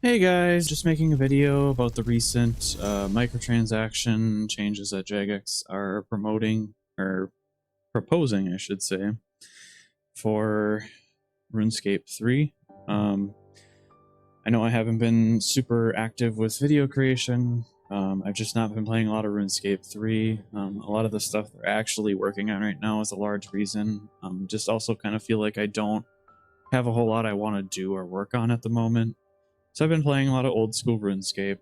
Hey guys, just making a video about the recent microtransaction changes that Jagex are promoting, or proposing, I should say, for Runescape 3. I know I haven't been super active with video creation. I've just not been playing a lot of Runescape 3. A lot of the stuff they're actually working on right now is a large reason. Just also kind of feel like I don't have a whole lot I want to do or work on at the moment. So I've been playing a lot of old school RuneScape.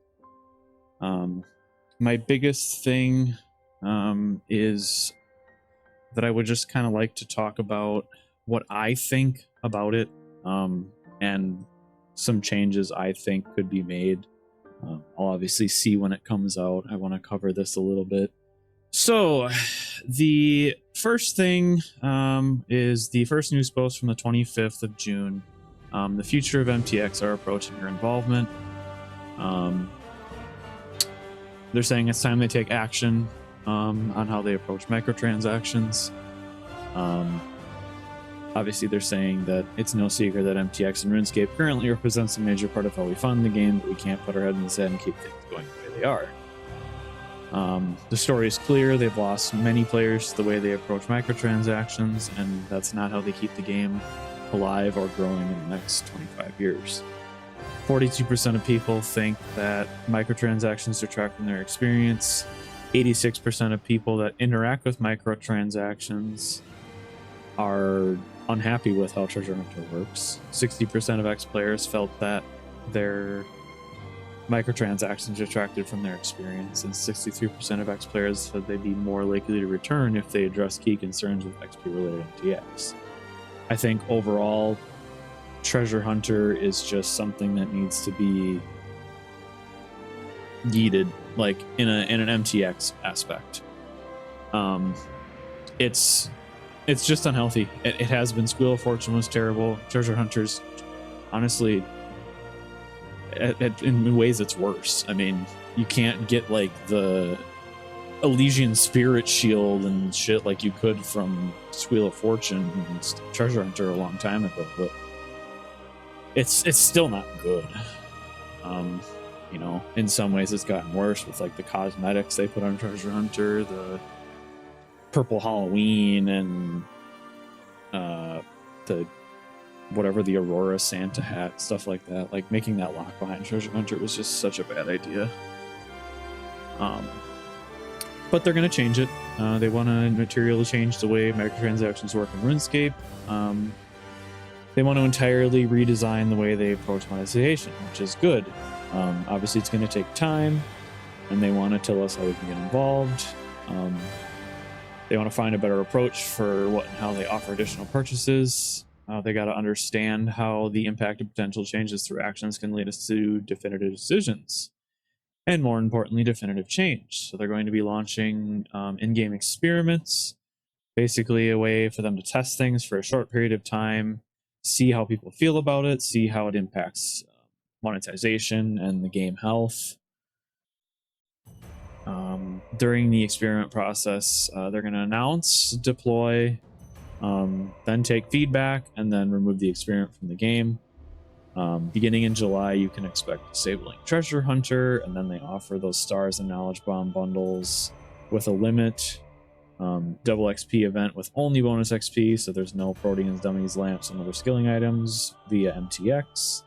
My biggest thing is that I would just kind of like to talk about what I think about it, and some changes I think could be made. I'll obviously see when it comes out. I want to cover this a little bit. So the first thing is the first news post from the 25th of June. The future of MTX are approaching your involvement. They're saying it's time they take action on how they approach microtransactions. Obviously, they're saying that it's no secret that MTX and RuneScape currently represents a major part of how we fund the game, but we can't put our head in the sand and keep things going the way they are. The story is clear. They've lost many players to the way they approach microtransactions, and that's not how they keep the game alive or growing in the next 25 years. 42% of people think that microtransactions detract from their experience. 86% of people that interact with microtransactions are unhappy with how Treasure Hunter works. 60% of X players felt that their microtransactions detracted from their experience, and 63% of X players said they'd be more likely to return if they address key concerns with XP related MTX. I think overall, Treasure Hunter is just something that needs to be yeeted, like in an MTX aspect. It's just unhealthy. It has been. Squeal of Fortune was terrible. Treasure Hunter's honestly, in ways, it's worse. I mean, you can't get like the Elysian Spirit Shield and shit like you could from Squeal of Fortune and Treasure Hunter a long time ago, but it's still not good. You know, in some ways it's gotten worse with like the cosmetics they put on Treasure Hunter, the purple Halloween, and the whatever, the Aurora Santa hat, stuff like that. Like making that lock behind Treasure Hunter was just such a bad idea. But they're going to change it. They want to materially change the way microtransactions work in RuneScape. They want to entirely redesign the way they approach monetization, which is good. Obviously, it's going to take time, and they want to tell us how we can get involved. They want to find a better approach for what and how they offer additional purchases. They got to understand how the impact of potential changes through actions can lead us to definitive decisions, and more importantly, definitive change. So they're going to be launching in-game experiments, basically a way for them to test things for a short period of time, see how people feel about it, see how it impacts monetization and the game health. During the experiment process, they're going to announce, deploy, then take feedback, and then remove the experiment from the game. Beginning in July, you can expect disabling Treasure Hunter, and then they offer those Stars and Knowledge Bomb bundles with a limit. Double XP event with only bonus XP, so there's no Proteans, Dummies, Lamps, and other skilling items via MTX.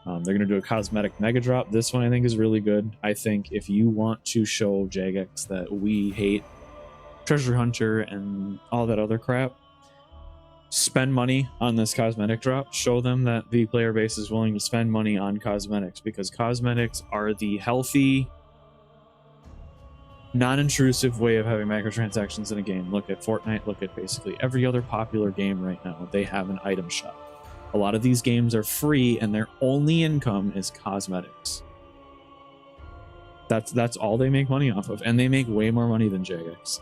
They're going to do a cosmetic mega drop. This one I think is really good. I think if you want to show Jagex that we hate Treasure Hunter and all that other crap, spend money on this cosmetic drop. Show them that the player base is willing to spend money on cosmetics, because cosmetics are the healthy, non-intrusive way of having microtransactions in a game. Look at Fortnite, look at basically every other popular game right now. They have an item shop. A lot of these games are free and their only income is cosmetics. That's all they make money off of, and they make way more money than Jagex.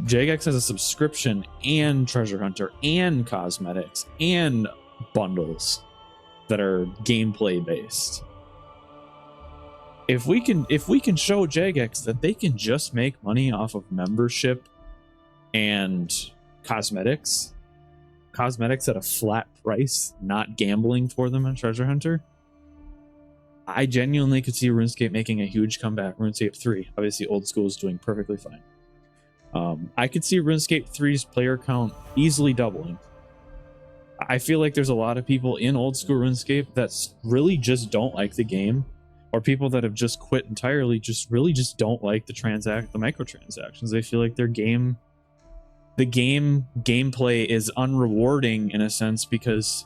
Jagex has a subscription and Treasure Hunter and cosmetics and bundles that are gameplay based. If we can show Jagex that they can just make money off of membership and cosmetics at a flat price, not gambling for them on Treasure Hunter, I genuinely could see RuneScape making a huge comeback. RuneScape 3, obviously old school is doing perfectly fine. I could see RuneScape 3's player count easily doubling. I feel like there's a lot of people in old school RuneScape that really just don't like the game, or people that have just quit entirely really just don't like the microtransactions. They feel like the gameplay is unrewarding in a sense because,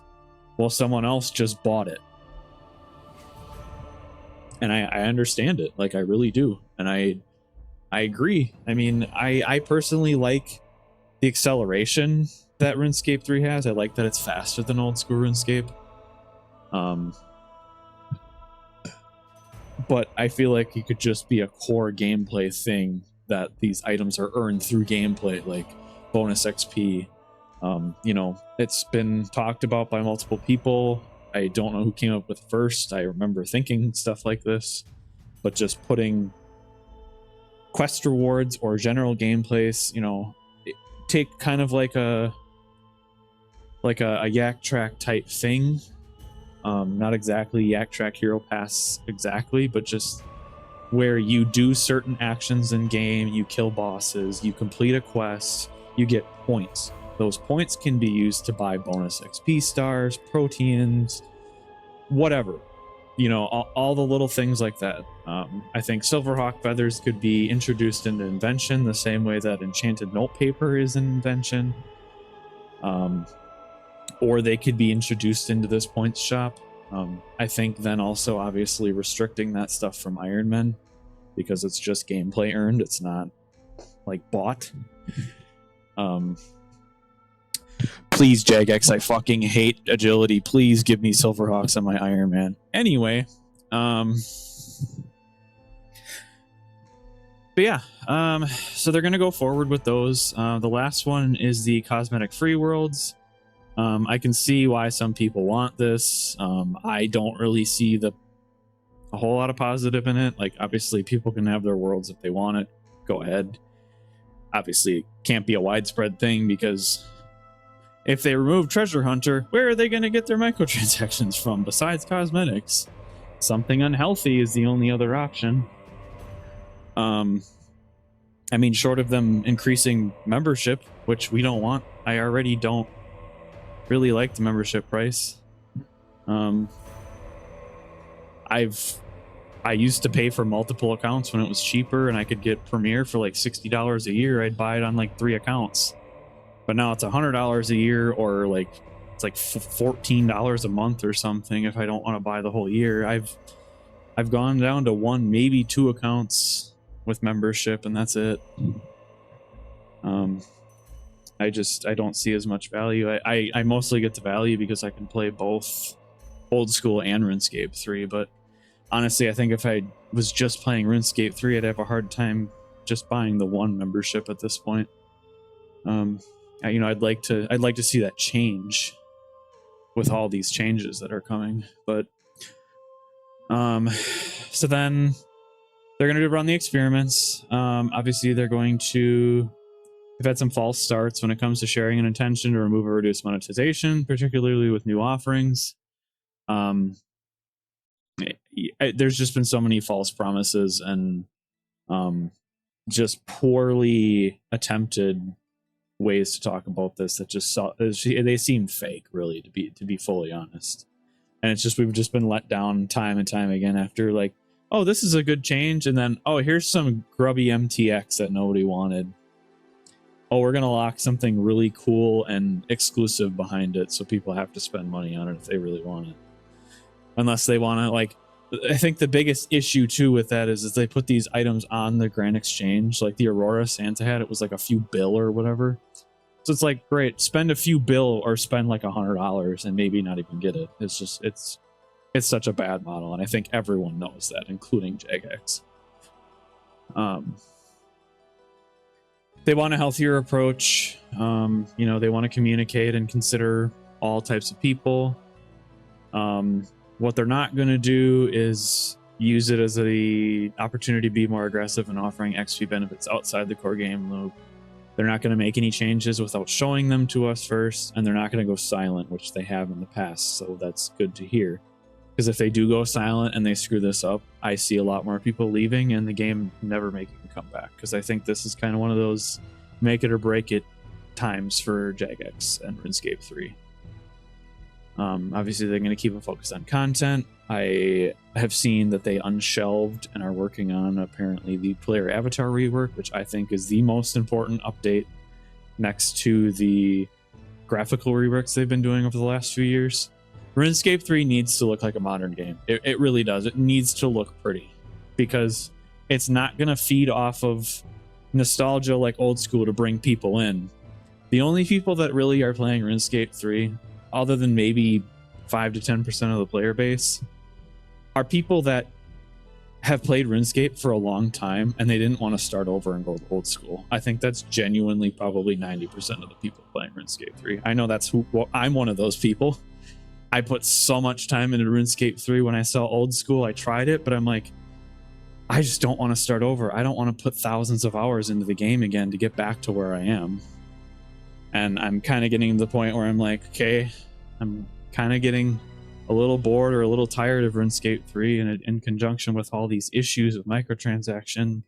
well, someone else just bought it. And I understand it, like I really do, and I agree. I mean, I personally like the acceleration that RuneScape 3 has. I like that it's faster than old school RuneScape. But I feel like it could just be a core gameplay thing that these items are earned through gameplay, like bonus XP. You know, it's been talked about by multiple people. I don't know who came up with first. I remember thinking stuff like this, but just putting quest rewards or general gameplays, you know, take kind of like a Yak Track type thing. Not exactly Yak Track Hero Pass exactly, but just where you do certain actions in game, you kill bosses, you complete a quest, you get points. Those points can be used to buy bonus XP stars, proteins, whatever. You know, all the little things like that. I think Silverhawk feathers could be introduced into Invention the same way that enchanted notepaper is an invention. Or they could be introduced into this points shop. I think then also obviously restricting that stuff from Iron Men because it's just gameplay earned. It's not like bought. Please, Jagex, I fucking hate agility. Please give me Silverhawks on my Iron Man. Anyway, but yeah, so they're gonna go forward with those. The last one is the cosmetic free worlds. I can see why some people want this. I don't really see a whole lot of positive in it. Like, obviously, people can have their worlds if they want it. Go ahead. Obviously, it can't be a widespread thing because if they remove Treasure Hunter, where are they going to get their microtransactions from besides cosmetics? Something unhealthy is the only other option. I mean, short of them increasing membership, which we don't want. I already don't really like the membership price. I used to pay for multiple accounts when it was cheaper and I could get Premiere for like $60 a year. I'd buy it on like 3 accounts. But now it's $100 a year, or like it's like $14 a month or something if I don't want to buy the whole year. I've gone down to 1, maybe 2 accounts with membership, and that's it. I don't see as much value. I mostly get the value because I can play both old school and RuneScape 3, but honestly, I think if I was just playing RuneScape 3, I'd have a hard time just buying the 1 membership at this point. You know, I'd like to see that change with all these changes that are coming, but so then they're going to run the experiments. Obviously, they're going to. They've had some false starts when it comes to sharing an intention to remove or reduce monetization, particularly with new offerings. There's just been so many false promises and just poorly attempted ways to talk about this that just they seem fake, really, to be fully honest. And it's just we've just been let down time and time again after, like, oh, this is a good change, and then, oh, here's some grubby MTX that nobody wanted. Oh, we're gonna lock something really cool and exclusive behind it, so people have to spend money on it if they really want it. Unless they want to, like, I think the biggest issue too with that is they put these items on the Grand Exchange, like the Aurora Santa hat. It was like a few bill or whatever. So it's like, great, spend a few bill or spend like $100 and maybe not even get it. It's just it's such a bad model, and I think everyone knows that, including Jagex. They want a healthier approach. You know, they want to communicate and consider all types of people. What they're not going to do is use it as the opportunity to be more aggressive in offering XP benefits outside the core game loop. They're not going to make any changes without showing them to us first, and they're not going to go silent, which they have in the past, so that's good to hear. Because if they do go silent and they screw this up, I see a lot more people leaving and the game never making a comeback. Because I think this is kind of one of those make it or break it times for Jagex and RuneScape 3. Obviously, they're going to keep a focus on content. I have seen that they unshelved and are working on apparently the player avatar rework, which I think is the most important update next to the graphical reworks they've been doing over the last few years. RuneScape 3 needs to look like a modern game. It really does. It needs to look pretty because it's not going to feed off of nostalgia like old school to bring people in. The only people that really are playing RuneScape 3, other than maybe 5 to 10% of the player base, are people that have played RuneScape for a long time and they didn't want to start over and go old school. I think that's genuinely probably 90% of the people playing RuneScape 3. I know that's who, well, I'm one of those people. I put so much time into RuneScape 3 when I saw old school. I tried it, but I'm like, I just don't want to start over. I don't want to put thousands of hours into the game again to get back to where I am. And I'm kind of getting to the point where I'm like, okay, I'm kind of getting a little bored or a little tired of RuneScape 3 and in conjunction with all these issues of microtransaction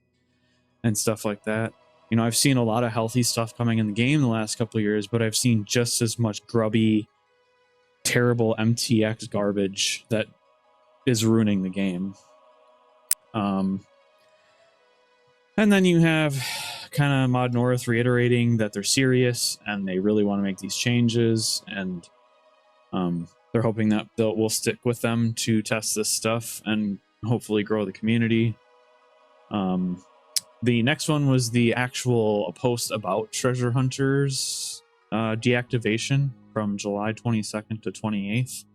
and stuff like that. You know, I've seen a lot of healthy stuff coming in the game the last couple of years, but I've seen just as much grubby, terrible MTX garbage that is ruining the game. And then you have kind of Mod North reiterating that they're serious and they really want to make these changes, and they're hoping that we'll stick with them to test this stuff and hopefully grow the community. The next one was the actual post about treasure hunters deactivation from July 22nd to 28th.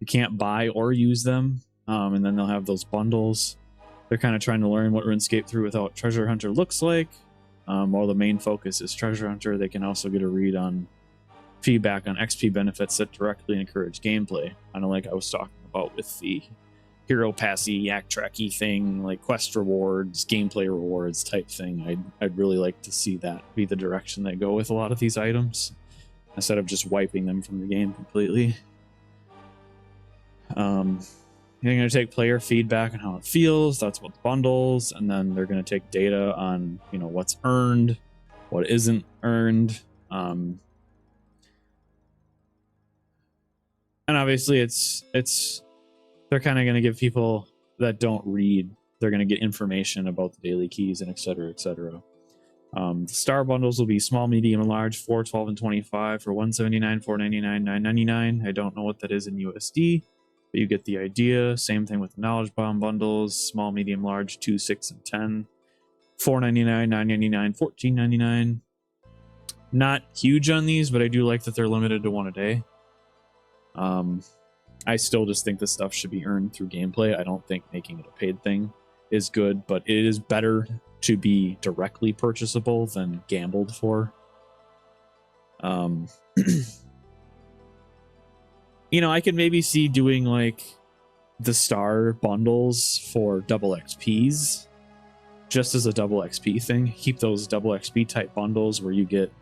You can't buy or use them, and then they'll have those bundles. They're kind of trying to learn what RuneScape 3 without Treasure Hunter looks like. While the main focus is Treasure Hunter, they can also get a read on feedback on XP benefits that directly encourage gameplay. Kind of like I was talking about with the hero passy, yak tracky thing, like quest rewards, gameplay rewards type thing. I'd really like to see that be the direction they go with a lot of these items, instead of just wiping them from the game completely. They're going to take player feedback on how it feels. That's about the bundles. And then they're going to take data on, you know, what's earned, what isn't earned. And obviously they're kind of going to give people that don't read, they're going to get information about the daily keys and et cetera, et cetera. The star bundles will be small, medium, and large, 4, 12, and 25 for $179, $499, $999. I don't know what that is in USD. But you get the idea. Same thing with the knowledge bomb bundles, small, medium, large, 2, 6, and 10. $4.99, $9.99, $14.99. Not huge on these, but I do like that they're limited to one a day. I still just think this stuff should be earned through gameplay. I don't think making it a paid thing is good, but it is better to be directly purchasable than gambled for. You know, I could maybe see doing like the star bundles for double XPs just as a double XP thing. Keep those double XP type bundles where you get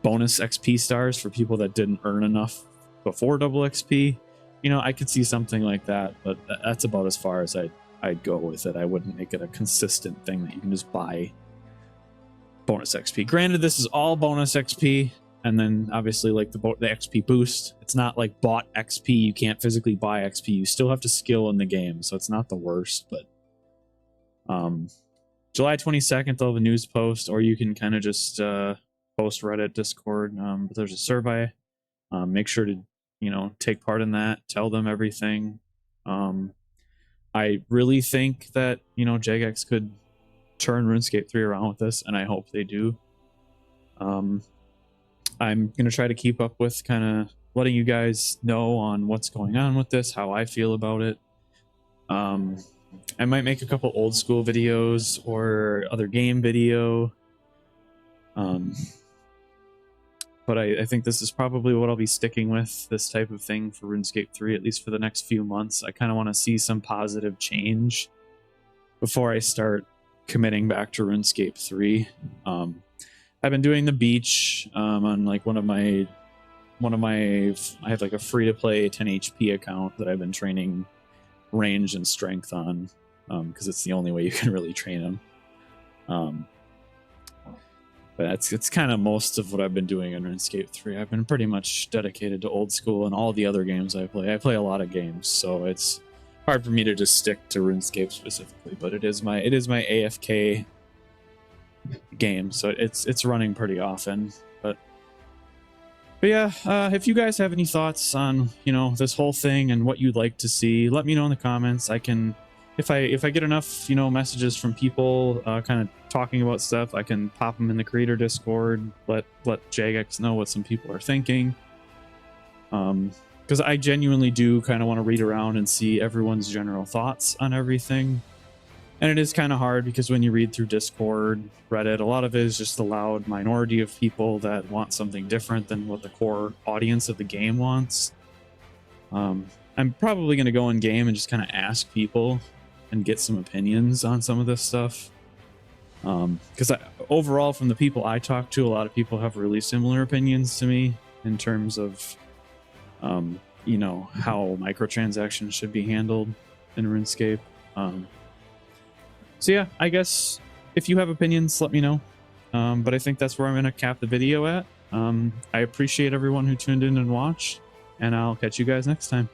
bonus XP stars for people that didn't earn enough before double XP. You know, I could see something like that, but that's about as far as I'd go with it. I wouldn't make it a consistent thing that you can just buy bonus XP. Granted, this is all bonus XP. And then obviously like the XP boost, it's not like bought XP. You can't physically buy XP. You still have to skill in the game. So it's not the worst, but July 22nd, they'll have a news post, or you can kind of just post Reddit, Discord. But there's a survey. Make sure to, you know, take part in that. Tell them everything. I really think that, you know, Jagex could turn RuneScape 3 around with this, and I hope they do. I'm going to try to keep up with kind of letting you guys know on what's going on with this, how I feel about it. I might make a couple old school videos or other game video. But I think this is probably what I'll be sticking with, this type of thing for RuneScape 3, at least for the next few months. I kind of want to see some positive change before I start committing back to RuneScape 3. I've been doing the beach on like one of my I have like a free to play 10 HP account that I've been training range and strength on, because it's the only way you can really train them. But it's kind of most of what I've been doing in RuneScape 3. I've been pretty much dedicated to old school and all the other games I play. I play a lot of games, so it's hard for me to just stick to RuneScape specifically. But it is my AFK game, so it's running pretty often. But yeah, if you guys have any thoughts on this whole thing and what you'd like to see, let me know in the comments. I can, if I get enough messages from people kind of talking about stuff, I can pop them in the creator Discord, let Jagex know what some people are thinking, because I genuinely do kind of want to read around and see everyone's general thoughts on everything. And it is kind of hard because when you read through Discord, Reddit, a lot of it is just a loud minority of people that want something different than what the core audience of the game wants. I'm probably going to go in game and just kind of ask people and get some opinions on some of this stuff. Because overall, from the people I talk to, a lot of people have really similar opinions to me in terms of, how microtransactions should be handled in RuneScape. So yeah, I guess if you have opinions, let me know. But I think that's where I'm going to cap the video at. I appreciate everyone who tuned in and watched, and I'll catch you guys next time.